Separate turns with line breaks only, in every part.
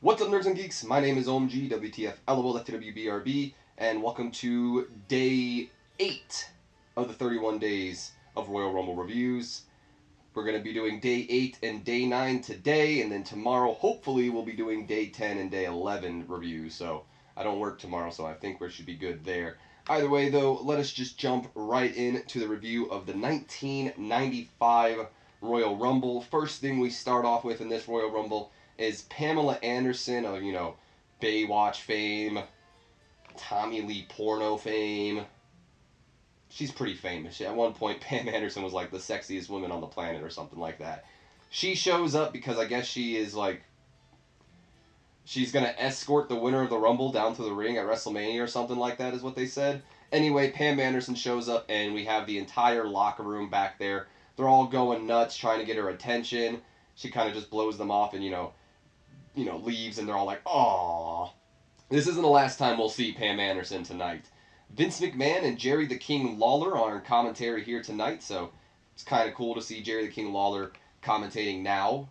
What's up, nerds and geeks? My name is OMG, WTF, LOL, FTWBRB, and welcome to day 8 of the 31 days of Royal Rumble reviews. We're going to be doing day 8 and day 9 today, and then tomorrow, hopefully, we'll be doing day 10 and day 11 reviews. So, I don't work tomorrow, so I think we should be good there. Either way, though, let us just jump right into the review of the 1995 Royal Rumble. First thing we start off with in this Royal Rumble is Pamela Anderson of, Baywatch fame, Tommy Lee porno fame. She's pretty famous. At one point, Pam Anderson was like the sexiest woman on the planet or something like that. She shows up because I guess she is like, she's going to escort the winner of the Rumble down to the ring at WrestleMania or something like that is what they said. Anyway, Pam Anderson shows up and we have the entire locker room back there. They're all going nuts trying to get her attention. She kind of just blows them off and, leaves, and they're all like, "Aww." This isn't the last time we'll see Pam Anderson tonight. Vince McMahon and Jerry the King Lawler are on commentary here tonight, so it's kind of cool to see Jerry the King Lawler commentating now,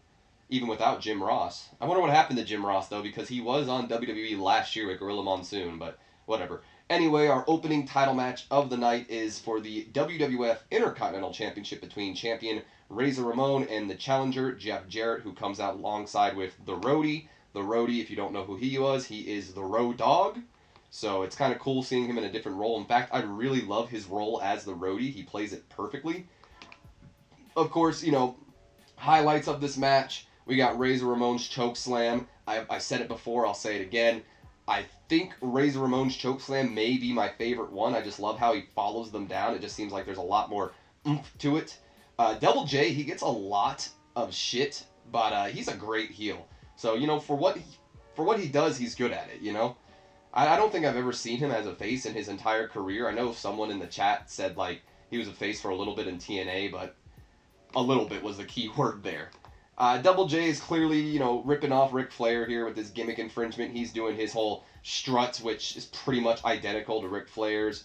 even without Jim Ross. I wonder what happened to Jim Ross, though, because he was on WWE last year with Gorilla Monsoon, but whatever. Anyway, our opening title match of the night is for the WWF Intercontinental Championship between champion Razor Ramon and the challenger Jeff Jarrett, who comes out alongside with the Roadie. The Roadie, if you don't know who he was, he is the Road Dogg. So it's kind of cool seeing him in a different role. In fact, I really love his role as the Roadie. He plays it perfectly. Of course, highlights of this match, we got Razor Ramon's choke slam. I said it before, I'll say it again. I think Razor Ramon's chokeslam may be my favorite one. I just love how he follows them down. It just seems like there's a lot more oomph to it. Double J, he gets a lot of shit, but he's a great heel. So, for what he does, he's good at it, I don't think I've ever seen him as a face in his entire career. I know someone in the chat said, he was a face for a little bit in TNA, but a little bit was the key word there. Double J is clearly, ripping off Ric Flair here with this gimmick infringement. He's doing his whole struts, which is pretty much identical to Ric Flair's.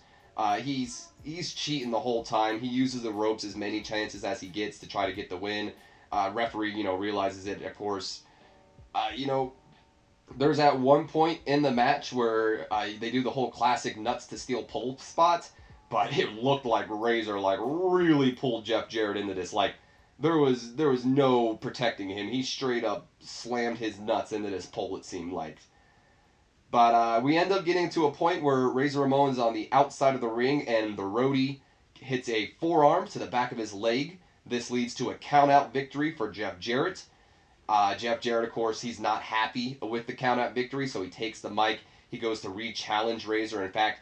He's cheating the whole time. He uses the ropes as many chances as he gets to try to get the win. Referee, realizes it, of course. There's at one point in the match where they do the whole classic nuts to steel pole spot, but it looked like Razor really pulled Jeff Jarrett into this. There was no protecting him. He straight up slammed his nuts into this pole, it seemed like. But we end up getting to a point where Razor Ramon's on the outside of the ring and the Roadie hits a forearm to the back of his leg. This leads to a count-out victory for Jeff Jarrett. Jeff Jarrett, of course, he's not happy with the count-out victory, so he takes the mic. He goes to re-challenge Razor. In fact,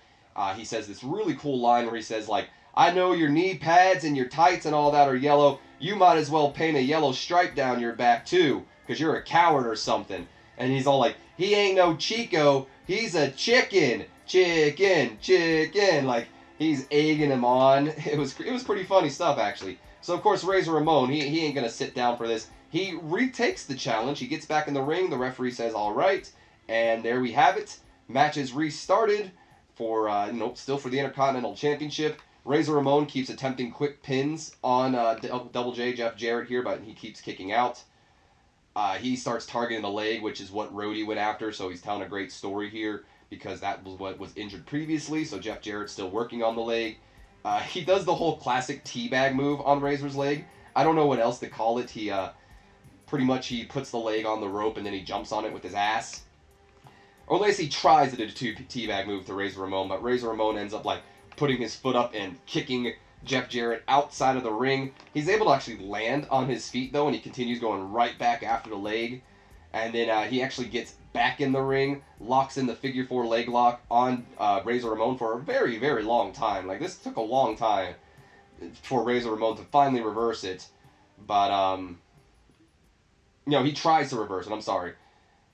he says this really cool line where he says, "I know your knee pads and your tights and all that are yellow. You might as well paint a yellow stripe down your back, too, because you're a coward or something." And he's all like, "He ain't no Chico. He's a chicken. Chicken. Chicken." He's egging him on. It was pretty funny stuff, actually. So, of course, Razor Ramon, he ain't going to sit down for this. He retakes the challenge. He gets back in the ring. The referee says, "All right." And there we have it. Match is restarted for, still for the Intercontinental Championship. Razor Ramon keeps attempting quick pins on Double J, Jeff Jarrett here, but he keeps kicking out. He starts targeting the leg, which is what Roadie went after, so he's telling a great story here because that was what was injured previously, so Jeff Jarrett's still working on the leg. He does the whole classic teabag move on Razor's leg. I don't know what else to call it. He pretty much he puts the leg on the rope and then he jumps on it with his ass. Or at least he tries to do the teabag move to Razor Ramon, but Razor Ramon ends up putting his foot up and kicking Jeff Jarrett outside of the ring. He's able to actually land on his feet, though, and he continues going right back after the leg. And then he actually gets back in the ring, locks in the figure 4 leg lock on Razor Ramon for a very, very long time. This took a long time for Razor Ramon to finally reverse it. But, he tries to reverse it, I'm sorry.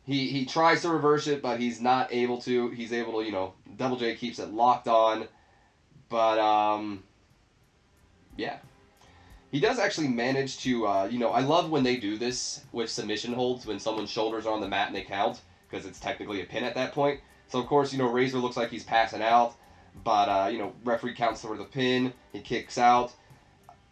He tries to reverse it, but he's not able to. He's able to, Double J keeps it locked on. But, yeah. He does actually manage to, I love when they do this with submission holds, when someone's shoulders are on the mat and they count, because it's technically a pin at that point. So, of course, Razor looks like he's passing out, but, referee counts for the pin, he kicks out,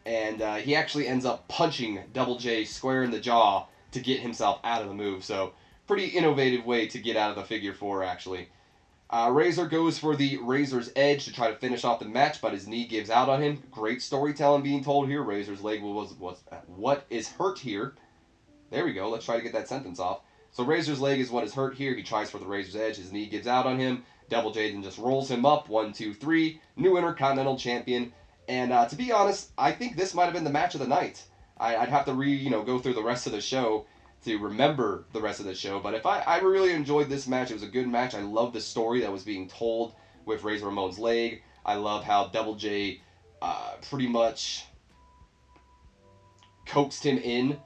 and he actually ends up punching Double J square in the jaw to get himself out of the move. So, pretty innovative way to get out of the figure 4, actually. Razor goes for the Razor's Edge to try to finish off the match, but his knee gives out on him. Great storytelling being told here. Razor's leg was what is hurt here. There we go. Let's try to get that sentence off. So Razor's leg is what is hurt here. He tries for the Razor's Edge. His knee gives out on him. Double J then just rolls him up. 1, 2, 3. New Intercontinental Champion. And to be honest, I think this might have been the match of the night. I'd have to go through the rest of the show to remember the rest of the show. But I really enjoyed this match. It was a good match. I love the story that was being told with Razor Ramon's leg. I love how Double J pretty much coaxed him in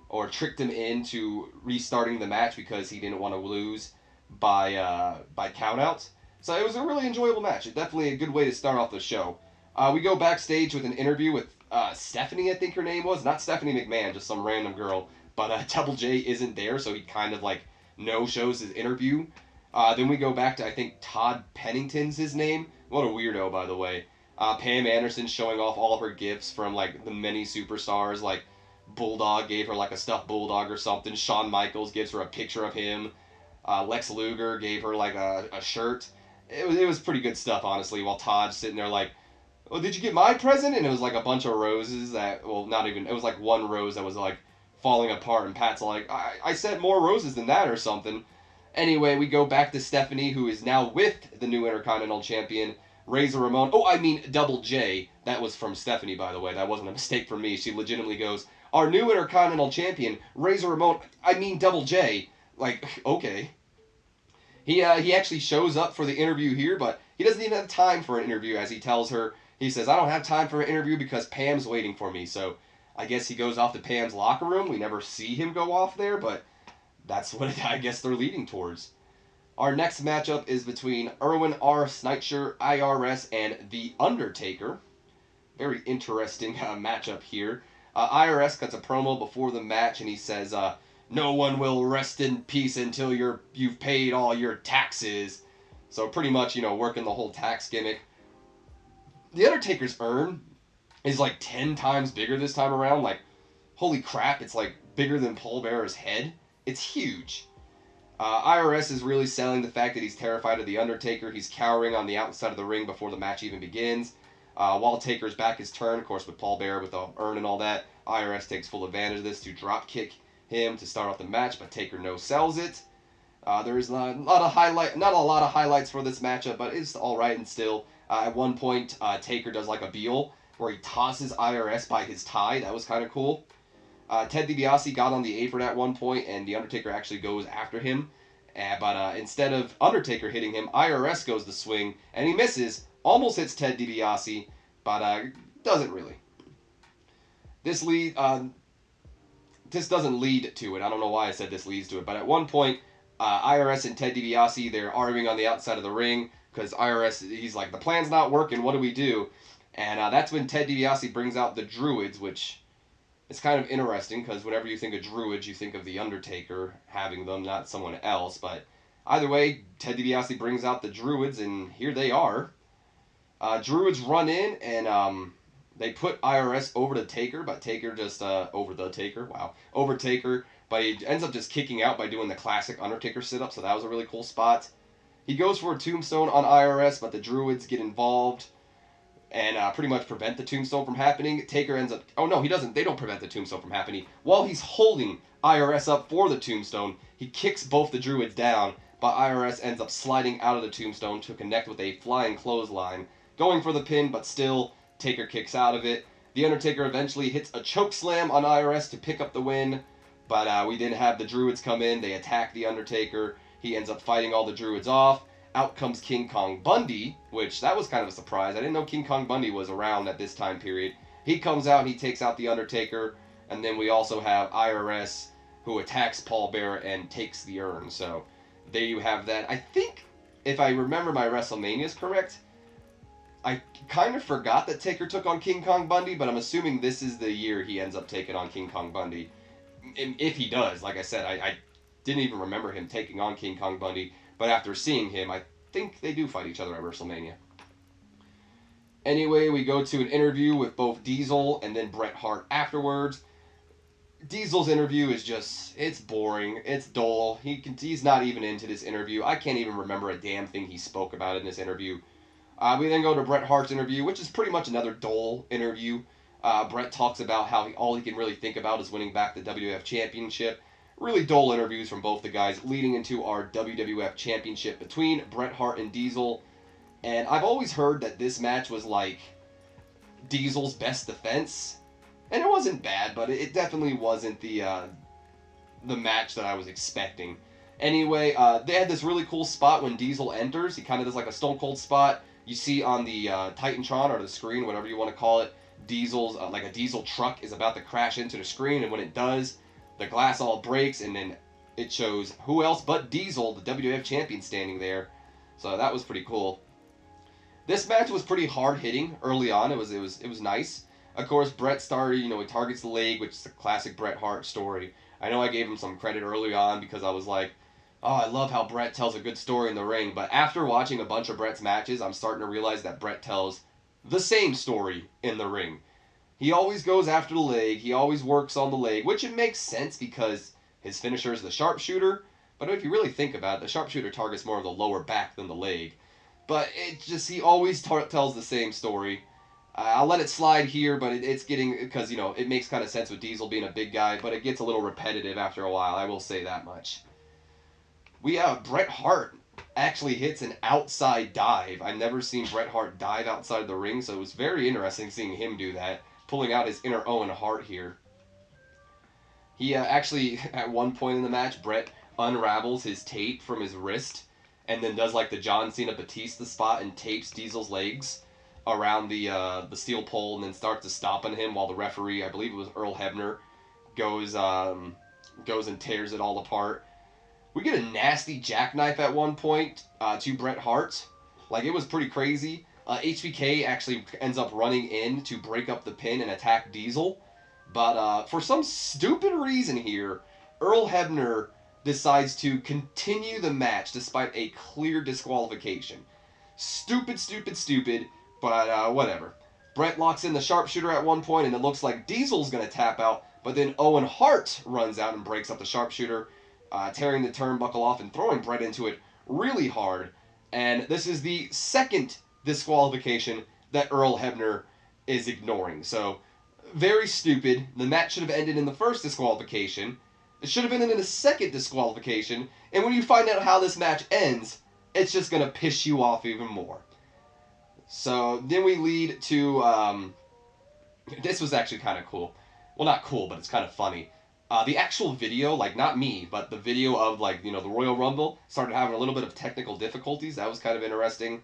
or tricked him into restarting the match because he didn't want to lose by countout. So it was a really enjoyable match. It's definitely a good way to start off the show. We go backstage with an interview with Stephanie, I think her name was. Not Stephanie McMahon, just some random girl. But Double J isn't there, so he kind of no-shows his interview. Then we go back to, I think, Todd Pennington's his name. What a weirdo, by the way. Pam Anderson showing off all of her gifts from, the many superstars. Bulldog gave her, a stuffed bulldog or something. Shawn Michaels gives her a picture of him. Lex Luger gave her, a shirt. It was pretty good stuff, honestly, while Todd's sitting there well, did you get my present? And it was, a bunch of roses that, well, not even, it was, one rose that was, falling apart, and Pat's I sent more roses than that or something. Anyway, we go back to Stephanie, who is now with the new Intercontinental Champion, Razor Ramon. Oh, I mean Double J. That was from Stephanie, by the way. That wasn't a mistake from me. She legitimately goes, our new Intercontinental Champion, Razor Ramon, I mean Double J. Okay. He actually shows up for the interview here, but he doesn't even have time for an interview, as he tells her. He says, I don't have time for an interview because Pam's waiting for me, so I guess he goes off to Pam's locker room. We never see him go off there, but that's what I guess they're leading towards. Our next matchup is between Erwin R. Snitcher, IRS, and The Undertaker. Very interesting matchup here. IRS cuts a promo before the match, and he says, no one will rest in peace until you've paid all your taxes. So pretty much, working the whole tax gimmick. The Undertaker's urn is 10 times bigger this time around. Holy crap, it's bigger than Paul Bearer's head. It's huge. IRS is really selling the fact that he's terrified of The Undertaker. He's cowering on the outside of the ring before the match even begins. While Taker's back his turn, of course, with Paul Bearer with the urn and all that, IRS takes full advantage of this to drop kick him to start off the match, but Taker no-sells it. There's not a lot of highlights for this matchup, but it's all right. And still, at one point, Taker does a Beal, where he tosses IRS by his tie. That was kind of cool. Ted DiBiase got on the apron at one point, and The Undertaker actually goes after him. But instead of Undertaker hitting him, IRS goes to swing, and he misses. Almost hits Ted DiBiase, but doesn't really. This doesn't lead to it. I don't know why I said this leads to it, but at one point, IRS and Ted DiBiase, they're arguing on the outside of the ring, because IRS, he's like, the plan's not working, what do we do? And that's when Ted DiBiase brings out the Druids, which is kind of interesting, because whenever you think of Druids, you think of The Undertaker having them, not someone else. But either way, Ted DiBiase brings out the Druids, and here they are. Druids run in, and they put IRS over to Taker, but Taker just, over Taker, but he ends up just kicking out by doing the classic Undertaker sit-up, so that was a really cool spot. He goes for a tombstone on IRS, but the Druids get involved and pretty much prevent the tombstone from happening. Taker ends up... Oh, no, he doesn't. They don't prevent the tombstone from happening. While he's holding IRS up for the tombstone, he kicks both the Druids down, but IRS ends up sliding out of the tombstone to connect with a flying clothesline, going for the pin, but still, Taker kicks out of it. The Undertaker eventually hits a choke slam on IRS to pick up the win, but we didn't have the Druids come in. They attack the Undertaker. He ends up fighting all the Druids off. Out comes King Kong Bundy, which that was kind of a surprise. I didn't know King Kong Bundy was around at this time period. He comes out and he takes out the Undertaker, and then we also have IRS, who attacks Paul Bearer and takes the urn. So there you have that. I think, if I remember my WrestleManias correct, I kind of forgot that Taker took on King Kong Bundy, but I'm assuming this is the year he ends up taking on King Kong Bundy. If he does, like I said, I didn't even remember him taking on King Kong Bundy, but after seeing him, I think they do fight each other at WrestleMania. Anyway, we go to an interview with both Diesel and then Bret Hart afterwards. Diesel's interview is just, it's boring. It's dull. He's not even into this interview. I can't even remember a damn thing he spoke about in this interview. We then go to Bret Hart's interview, which is pretty much another dull interview. Bret talks about how all he can really think about is winning back the WWF Championship. Really dull interviews from both the guys, leading into our WWF Championship between Bret Hart and Diesel. And I've always heard that this match was like Diesel's best defense. And it wasn't bad, but it definitely wasn't the match that I was expecting. Anyway, they had this really cool spot when Diesel enters. He kind of does like a Stone Cold spot. You see on the Titantron or the screen, whatever you want to call it, Diesel's like a Diesel truck is about to crash into the screen, and when it does, the glass all breaks, and then it shows who else but Diesel, the WWF champion, standing there. So that was pretty cool. This match was pretty hard hitting early on. It was nice. Of course, Bret started, he targets the leg, which is a classic Bret Hart story. I know I gave him some credit early on because I was like, oh, I love how Bret tells a good story in the ring. But after watching a bunch of Bret's matches, I'm starting to realize that Bret tells the same story in the ring. He always goes after the leg. He always works on the leg, which it makes sense because his finisher is the sharpshooter. But if you really think about it, the sharpshooter targets more of the lower back than the leg. But he always tells the same story. I'll let it slide here, but it's getting, because, it makes kind of sense with Diesel being a big guy, but it gets a little repetitive after a while, I will say that much. Bret Hart actually hits an outside dive. I've never seen Bret Hart dive outside the ring, so it was very interesting seeing him do that, pulling out his inner Owen Hart here. He actually, at one point in the match, Bret unravels his tape from his wrist, and then does like the John Cena Batista spot and tapes Diesel's legs around the steel pole, and then starts to stomp on him while the referee, I believe it was Earl Hebner, goes and tears it all apart. We get a nasty jackknife at one point to Bret Hart. Like, it was pretty crazy. HBK actually ends up running in to break up the pin and attack Diesel. But for some stupid reason here, Earl Hebner decides to continue the match despite a clear disqualification. Stupid, stupid, stupid. But whatever. Bret locks in the sharpshooter at one point, and it looks like Diesel's going to tap out, but then Owen Hart runs out and breaks up the sharpshooter, tearing the turnbuckle off and throwing Bret into it really hard. And this is the second disqualification that Earl Hebner is ignoring. So, very stupid. The match should have ended in the first disqualification. It should have been in the second disqualification. And when you find out how this match ends, it's just going to piss you off even more. So then we lead to, this was actually kind of cool. Well, not cool, but it's kind of funny. The actual video, like, not me, but the video of, like, the Royal Rumble started having a little bit of technical difficulties. That was kind of interesting.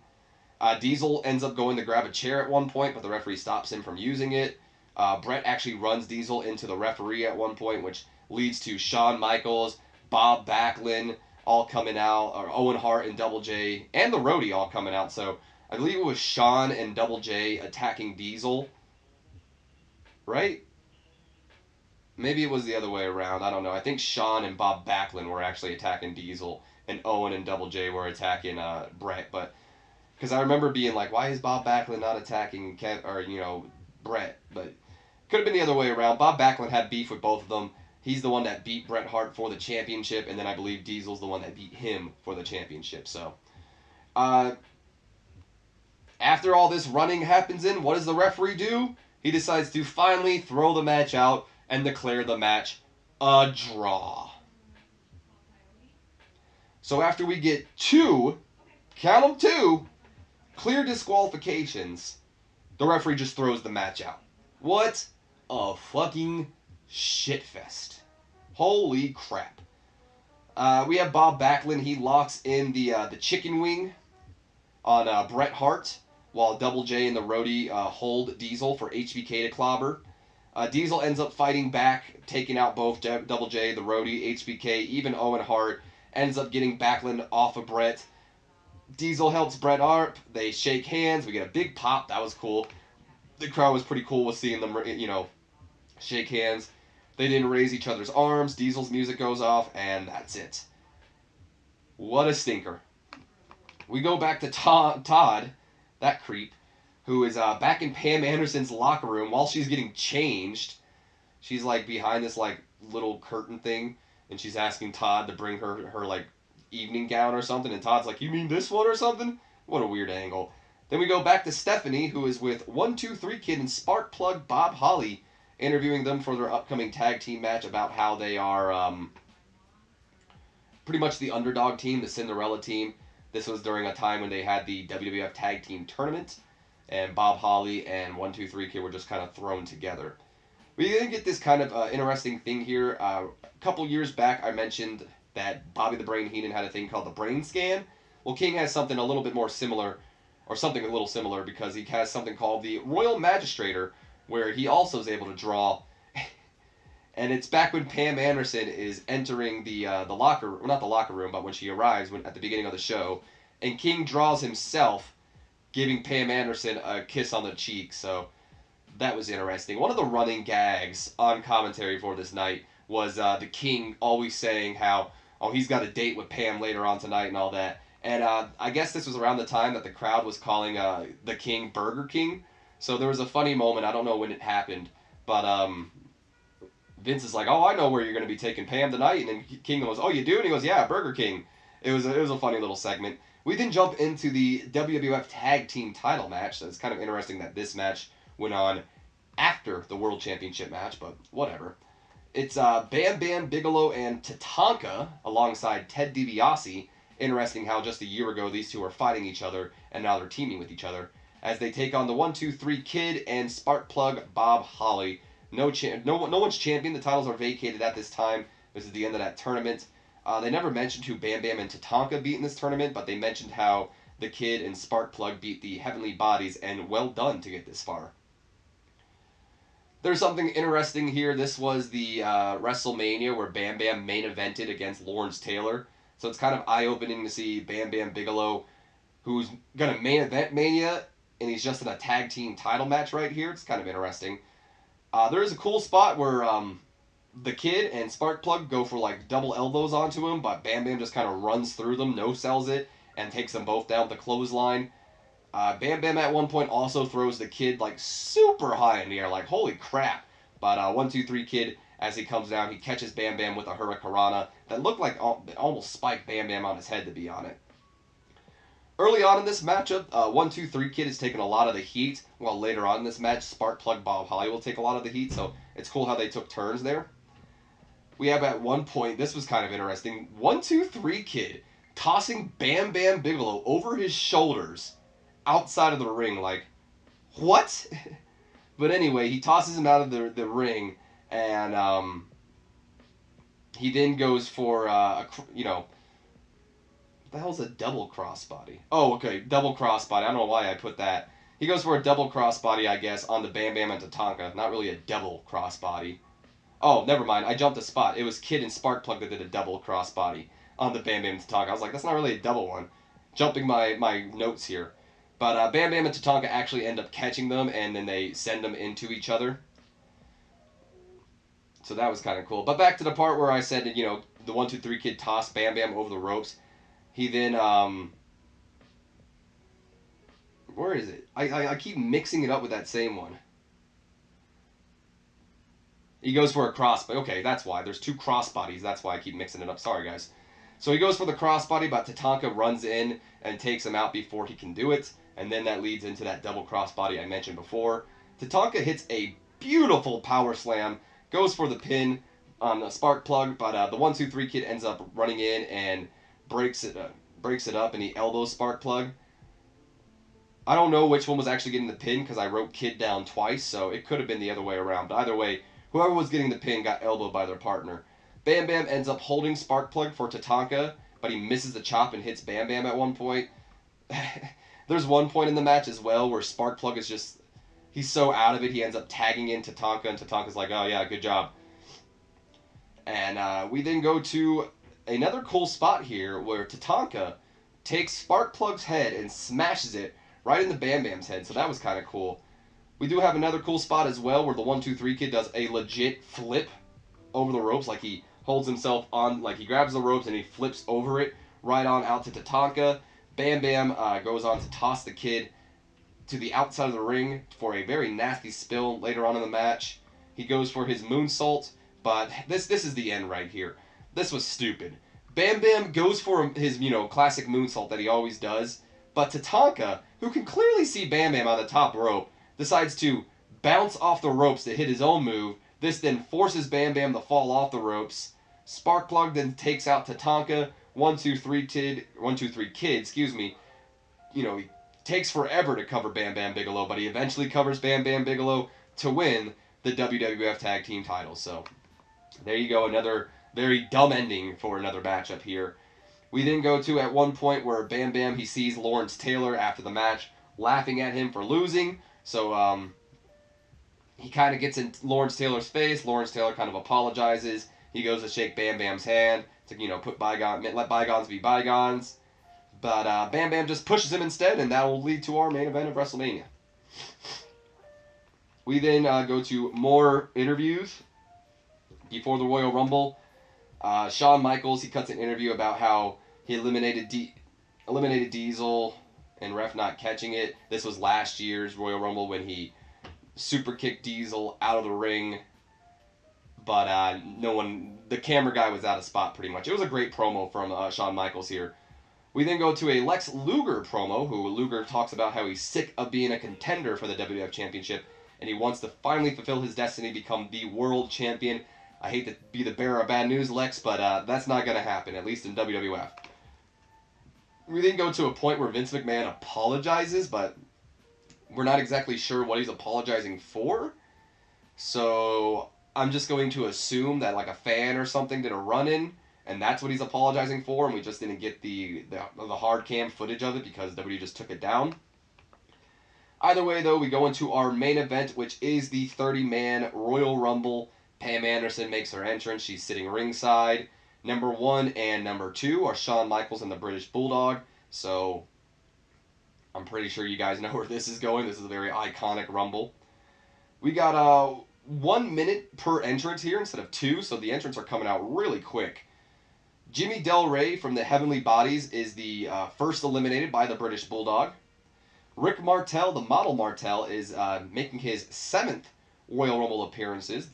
Diesel ends up going to grab a chair at one point, but the referee stops him from using it. Bret actually runs Diesel into the referee at one point, which leads to Shawn Michaels, Bob Backlund all coming out, or Owen Hart and Double J, and the Roadie all coming out. So I believe it was Shawn and Double J attacking Diesel, right? Maybe it was the other way around. I don't know. I think Shawn and Bob Backlund were actually attacking Diesel, and Owen and Double J were attacking Bret. But because I remember being like, why is Bob Backlund not attacking Bret? But could have been the other way around. Bob Backlund had beef with both of them. He's the one that beat Bret Hart for the championship, and then I believe Diesel's the one that beat him for the championship. So, after all this running happens what does the referee do? He decides to finally throw the match out and declare the match a draw. So after we get count them two, clear disqualifications, the referee just throws the match out. What a fucking shitfest. Holy crap. We have Bob Backlund. He locks in the chicken wing on Bret Hart, while Double J and the Roadie hold Diesel for HBK to clobber. Diesel ends up fighting back, taking out both Double J, the Roadie, HBK, even Owen Hart. Ends up getting Backlund off of Bret. Diesel helps Bret up. They shake hands. We get a big pop. That was cool. The crowd was pretty cool with seeing them, shake hands. They didn't raise each other's arms. Diesel's music goes off, and that's it. What a stinker. We go back to Todd, that creep, who is back in Pam Anderson's locker room while she's getting changed. She's like behind this like little curtain thing, and she's asking Todd to bring her like evening gown or something, and Todd's like, "You mean this one or something?" What a weird angle. Then we go back to Stephanie, who is with 123 Kid and Sparkplug Bob Holly, interviewing them for their upcoming tag team match about how they are pretty much the underdog team, the Cinderella team. This was during a time when they had the WWF Tag Team Tournament, and Bob Holly and 123 Kid were just kind of thrown together. We didn't get this kind of interesting thing here. A couple years back, I mentioned that Bobby the Brain Heenan had a thing called the Brain Scan. Well, King has something a little bit more similar, or something a little similar, because he has something called the Royal Magistrator, where he also is able to draw. And it's back when Pam Anderson is entering the locker, well, not the locker room, but when she arrives at the beginning of the show, and King draws himself, giving Pam Anderson a kiss on the cheek. So that was interesting. One of the running gags on commentary for this night was the King always saying how, oh, he's got a date with Pam later on tonight and all that. And I guess this was around the time that the crowd was calling the King Burger King. So there was a funny moment. I don't know when it happened, but Vince is like, "Oh, I know where you're going to be taking Pam tonight." And then King goes, "Oh, you do?" And he goes, "Yeah, Burger King." It was a funny little segment. We then jump into the WWF Tag Team title match. So it's kind of interesting that this match went on after the World Championship match, but whatever. It's Bam Bam Bigelow and Tatanka alongside Ted DiBiase. Interesting how just a year ago these two were fighting each other, and now they're teaming with each other as they take on the 123 Kid and Sparkplug Bob Holly. No one's champion. The titles are vacated at this time. This is the end of that tournament. They never mentioned who Bam Bam and Tatanka beat in this tournament, but they mentioned how the Kid and Sparkplug beat the Heavenly Bodies, and well done to get this far. There's something interesting here. This was the WrestleMania where Bam Bam main evented against Lawrence Taylor. So it's kind of eye-opening to see Bam Bam Bigelow, who's going to main event Mania, and he's just in a tag team title match right here. It's kind of interesting. There is a cool spot where the Kid and Sparkplug go for like double elbows onto him, but Bam Bam just kind of runs through them, no-sells it, and takes them both down with the clothesline. Bam Bam at one point also throws the Kid like super high in the air, like holy crap. But 123 Kid, as he comes down, he catches Bam Bam with a Hurricanrana that looked like almost spiked Bam Bam on his head, to be honest. Early on in this matchup, 123 Kid is taking a lot of the heat, while later on in this match, Sparkplug Bob Holly will take a lot of the heat, so it's cool how they took turns there. We have at one point, this was kind of interesting, 123 Kid tossing Bam Bam Bigelow over his shoulders outside of the ring, like, what? But anyway, he tosses him out of the ring, and he then goes for, what the hell's a double crossbody? Oh, okay, double crossbody. I don't know why I put that. He goes for a double crossbody, I guess, on the Bam Bam and Tatanka. Not really a double crossbody. Oh, never mind. I jumped a spot. It was Kid and Sparkplug that did a double crossbody on the Bam Bam and Tatanka. I was like, that's not really a double one. Jumping my notes here. But Bam Bam and Tatanka actually end up catching them, and then they send them into each other. So that was kind of cool. But back to the part where I said, the 123 Kid tossed Bam Bam over the ropes. He then, where is it? I keep mixing it up with that same one. He goes for a crossbody. Okay, that's why. There's two crossbodies. That's why I keep mixing it up. Sorry, guys. So he goes for the crossbody, but Tatanka runs in and takes him out before he can do it. And then that leads into that double crossbody I mentioned before. Tatanka hits a beautiful power slam, goes for the pin on the Sparkplug, but the 123 Kid ends up running in and breaks it up, and he elbows Sparkplug. I don't know which one was actually getting the pin because I wrote Kid down twice, so it could have been the other way around. But either way, whoever was getting the pin got elbowed by their partner. Bam Bam ends up holding Sparkplug for Tatanka, but he misses the chop and hits Bam Bam at one point. There's one point in the match as well where Sparkplug is just, he's so out of it, he ends up tagging in Tatanka, and Tatanka's like, oh yeah, good job. And we then go to another cool spot here where Tatanka takes Sparkplug's head and smashes it right in the Bam Bam's head, so that was kind of cool. We do have another cool spot as well where the 123 Kid does a legit flip over the ropes, like he holds himself on, like he grabs the ropes and he flips over it right on out to Tatanka. Bam Bam goes on to toss the Kid to the outside of the ring for a very nasty spill later on in the match. He goes for his moonsault, But this is the end right here. This was stupid. Bam Bam goes for his, classic moonsault that he always does, but Tatanka, who can clearly see Bam Bam on the top rope, decides to bounce off the ropes to hit his own move. This then forces Bam Bam to fall off the ropes. Sparkplug then takes out Tatanka. 1-2-3 kid, excuse me. He takes forever to cover Bam Bam Bigelow, but he eventually covers Bam Bam Bigelow to win the WWF Tag Team titles. So there you go, another very dumb ending for another matchup here. We then go to at one point where Bam Bam, he sees Lawrence Taylor after the match laughing at him for losing. So he kind of gets in Lawrence Taylor's face. Lawrence Taylor kind of apologizes. He goes to shake Bam Bam's hand to, let bygones be bygones. But Bam Bam just pushes him instead, and that will lead to our main event of WrestleMania. We then go to more interviews before the Royal Rumble. Shawn Michaels, he cuts an interview about how he eliminated Diesel and ref not catching it. This was last year's Royal Rumble when he super kicked Diesel out of the ring. But the camera guy was out of spot pretty much. It was a great promo from Shawn Michaels here. We then go to a Lex Luger promo, who Luger talks about how he's sick of being a contender for the WWF Championship, and he wants to finally fulfill his destiny, become the world champion. I hate to be the bearer of bad news, Lex, but that's not going to happen, at least in WWF. We then go to a point where Vince McMahon apologizes, but we're not exactly sure what he's apologizing for. So I'm just going to assume that like a fan or something did a run-in, and that's what he's apologizing for, and we just didn't get the hard cam footage of it because WWE just took it down. Either way, though, we go into our main event, which is the 30-man Royal Rumble. Pam Anderson makes her entrance. She's sitting ringside. Number 1 and number 2 are Shawn Michaels and the British Bulldog. So I'm pretty sure you guys know where this is going. This is a very iconic Rumble. We got 1 minute per entrance here instead of 2, so the entrants are coming out really quick. Jimmy Del Rey from the Heavenly Bodies is the first eliminated by the British Bulldog. Rick Martel, the Model Martel, is making his 7th Royal Rumble appearances.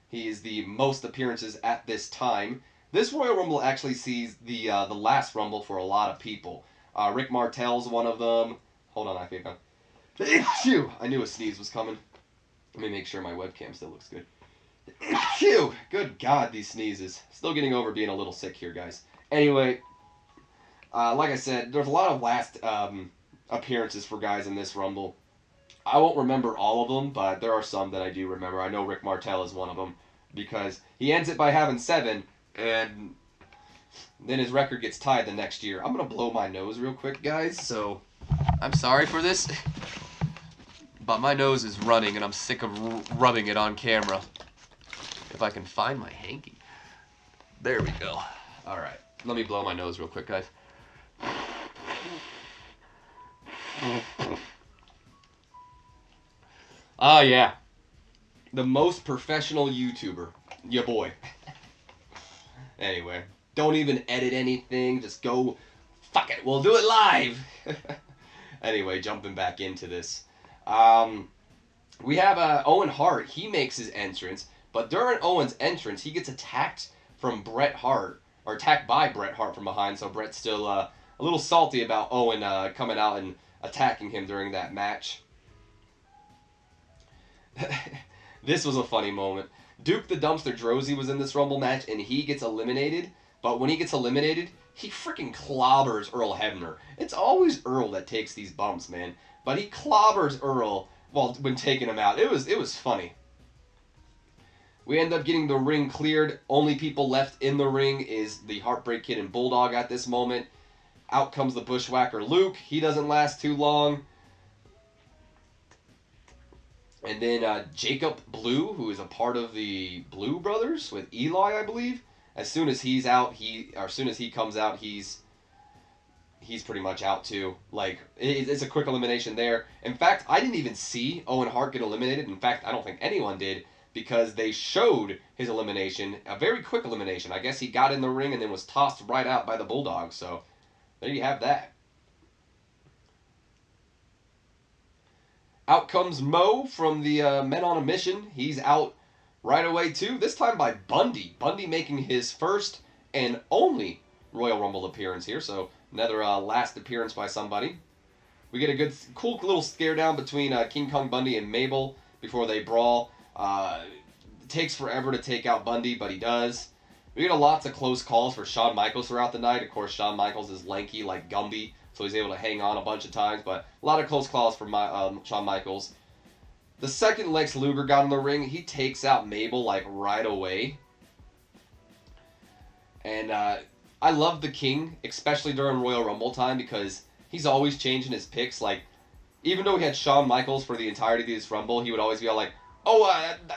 He is the most appearances at this time. This Royal Rumble actually sees the last Rumble for a lot of people. Rick Martel's one of them. Hold on, I think I knew a sneeze was coming. Let me make sure my webcam still looks good. Phew! Good God, these sneezes. Still getting over being a little sick here, guys. Anyway, like I said, there's a lot of last appearances for guys in this Rumble. I won't remember all of them, but there are some that I do remember. I know Rick Martel is one of them because he ends it by having 7, and then his record gets tied the next year. I'm going to blow my nose real quick, guys, so I'm sorry for this, but my nose is running, and I'm sick of rubbing it on camera. If I can find my hanky. There we go. All right. Let me blow my nose real quick, guys. Oh, yeah. The most professional YouTuber. Ya boy. Anyway. Don't even edit anything. Just go, fuck it, we'll do it live. Anyway, jumping back into this. We have Owen Hart. He makes his entrance. But during Owen's entrance, he gets attacked from Bret Hart, or attacked by Bret Hart from behind, so Bret's still a little salty about Owen coming out and attacking him during that match. This was a funny moment. Duke the Dumpster Droese was in this Rumble match, and he gets eliminated, but when he gets eliminated, he freaking clobbers Earl Hebner. It's always Earl that takes these bumps, man, but he clobbers Earl when taking him out. It was funny. We end up getting the ring cleared. Only people left in the ring is the Heartbreak Kid and Bulldog at this moment. Out comes the Bushwhacker Luke. He doesn't last too long. And then Jacob Blue, who is a part of the Blue Brothers with Eli, I believe. As soon as he's out, as soon as he comes out, he's pretty much out too. Like, it's a quick elimination there. In fact, I didn't even see Owen Hart get eliminated. In fact, I don't think anyone did, because they showed his elimination, a very quick elimination. I guess he got in the ring and then was tossed right out by the Bulldog. So there you have that. Out comes Mo from the Men on a Mission. He's out right away too, this time by Bundy. Bundy making his first and only Royal Rumble appearance here, so another last appearance by somebody. We get a good, cool little scare down between King Kong Bundy and Mabel before they brawl. It takes forever to take out Bundy, but he does. We get lots of close calls for Shawn Michaels throughout the night. Of course, Shawn Michaels is lanky like Gumby, so he's able to hang on a bunch of times, but a lot of close calls for Shawn Michaels. The second Lex Luger got in the ring, he takes out Mabel like right away. And I love the King, especially during Royal Rumble time, because he's always changing his picks. Like, even though he had Shawn Michaels for the entirety of this Rumble, he would always be all like, oh,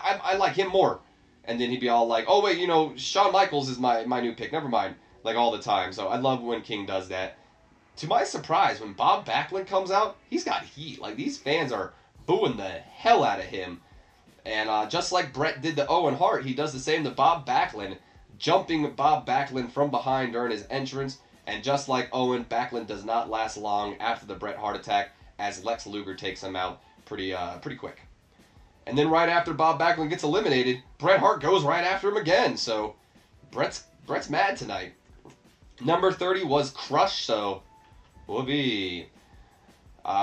I like him more. And then he'd be all like, oh, wait, you know, Shawn Michaels is my new pick. Never mind. Like, all the time. So I love when King does that. To my surprise, when Bob Backlund comes out, he's got heat. Like, these fans are booing the hell out of him. And just like Brett did to Owen Hart, he does the same to Bob Backlund, jumping Bob Backlund from behind during his entrance. And just like Owen, Backlund does not last long after the Bret Hart attack, as Lex Luger takes him out pretty quick. And then right after Bob Backlund gets eliminated, Bret Hart goes right after him again. So Bret's mad tonight. Number 30 was Crush, so whoopee.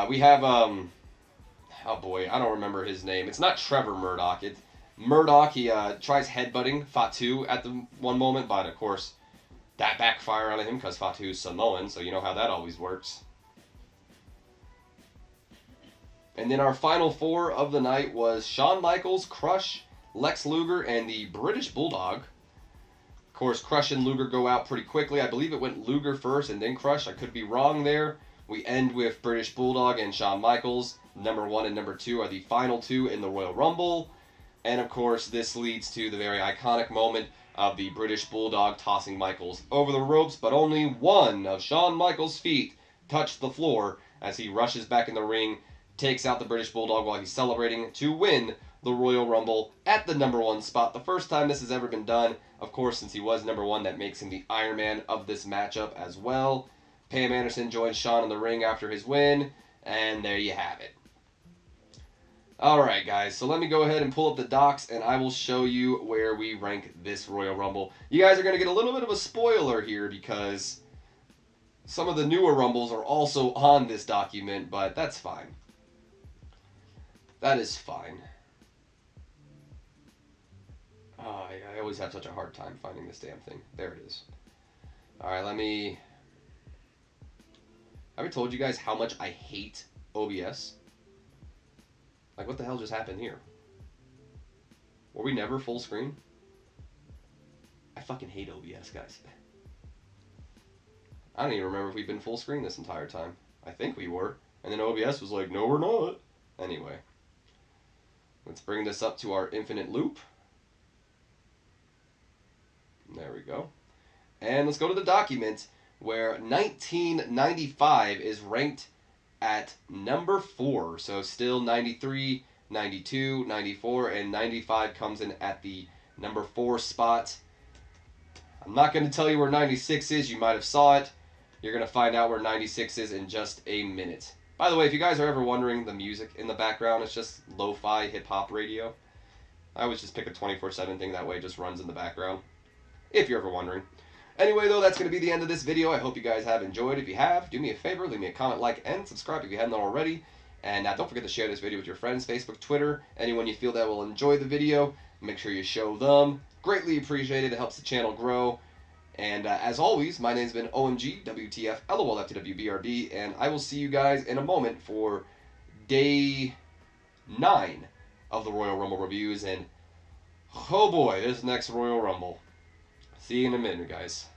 We have oh boy, I don't remember his name. It's not Trevor Murdoch. It's Murdoch. He tries headbutting Fatu at the one moment, but of course that backfired on him because Fatu's Samoan, so you know how that always works. And then our final four of the night was Shawn Michaels, Crush, Lex Luger, and the British Bulldog. Of course, Crush and Luger go out pretty quickly. I believe it went Luger first and then Crush. I could be wrong there. We end with British Bulldog and Shawn Michaels. Number 1 and number 2 are the final two in the Royal Rumble. And of course, this leads to the very iconic moment of the British Bulldog tossing Michaels over the ropes, but only one of Shawn Michaels' feet touched the floor as he rushes back in the ring, takes out the British Bulldog while he's celebrating to win the Royal Rumble at the number 1 spot. The first time this has ever been done. Of course, since he was number 1, that makes him the Iron Man of this matchup as well. Pam Anderson joins Shawn in the ring after his win, and there you have it. Alright guys, so let me go ahead and pull up the docs and I will show you where we rank this Royal Rumble. You guys are going to get a little bit of a spoiler here because some of the newer Rumbles are also on this document, but that's fine. That is fine. Oh, I always have such a hard time finding this damn thing. There it is. Alright, let me... Have I told you guys how much I hate OBS? Like, what the hell just happened here? Were we never full screen? I fucking hate OBS, guys. I don't even remember if we've been full screen this entire time. I think we were. And then OBS was like, no, we're not. Anyway. Let's bring this up to our infinite loop. There we go. And let's go to the document where 1995 is ranked at number 4. So still 93, 92, 94, and 95 comes in at the number 4 spot. I'm not going to tell you where 96 is. You might have saw it. You're going to find out where 96 is in just a minute. By the way, if you guys are ever wondering, the music in the background, it's just lo-fi hip-hop radio. I always just pick a 24/7 thing, that way it just runs in the background. If you're ever wondering. Anyway, though, that's going to be the end of this video. I hope you guys have enjoyed. If you have, do me a favor, leave me a comment, like, and subscribe if you haven't already. And don't forget to share this video with your friends, Facebook, Twitter, anyone you feel that will enjoy the video. Make sure you show them. Greatly appreciated. It helps the channel grow. And as always, my name's been OMG, WTF, LOL, FTWBRB, and I will see you guys in a moment for day 9 of the Royal Rumble reviews. And oh boy, this next Royal Rumble. See you in a minute, guys.